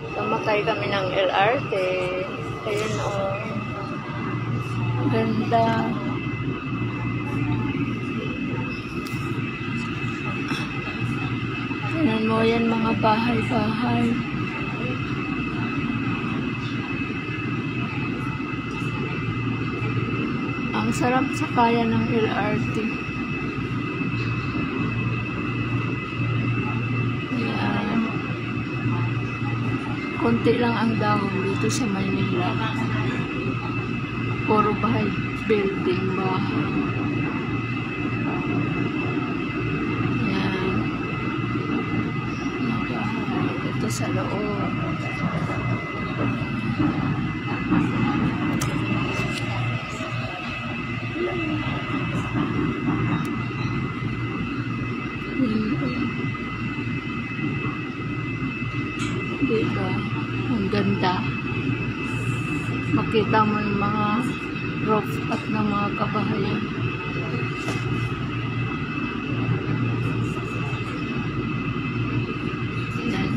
Kamakay kami ng LRT. Ayun o. Ganda. Tingnan mo yan, mga bahay-bahay. Ang sarap sakaya ng LRT. Yan. Konti lang ang dahon dito sa Maynila. Puro bahay, building, bahay. Yan. Ito sa loob. Diba? Ang ganda. Makita mo yung mga roof at ng mga kabahayan. Yan.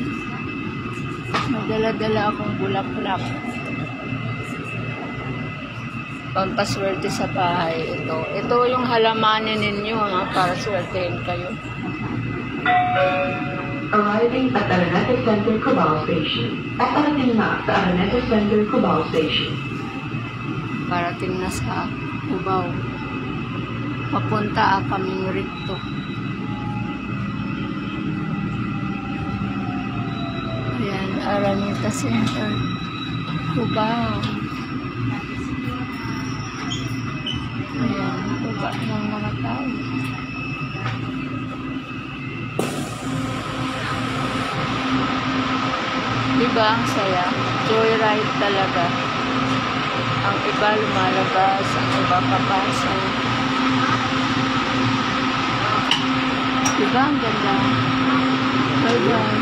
May dala-dala akong bulaklak. Pampaswerte sa bahay. Ito yung halamanin ninyo, para swertein kayo. Arriving at Araneta Center, Cubao Station. Paparating na sa Araneta Center, Cubao Station. Parating na sa Cubao. Papunta kaming rito. Ayan, Araneta Center, Cubao. Ayan, baba ng mga tao. Diba ang saya? Joyride talaga. Ang iba lumalabas, ang iba papasok. Diba ang ganda? Bye bye.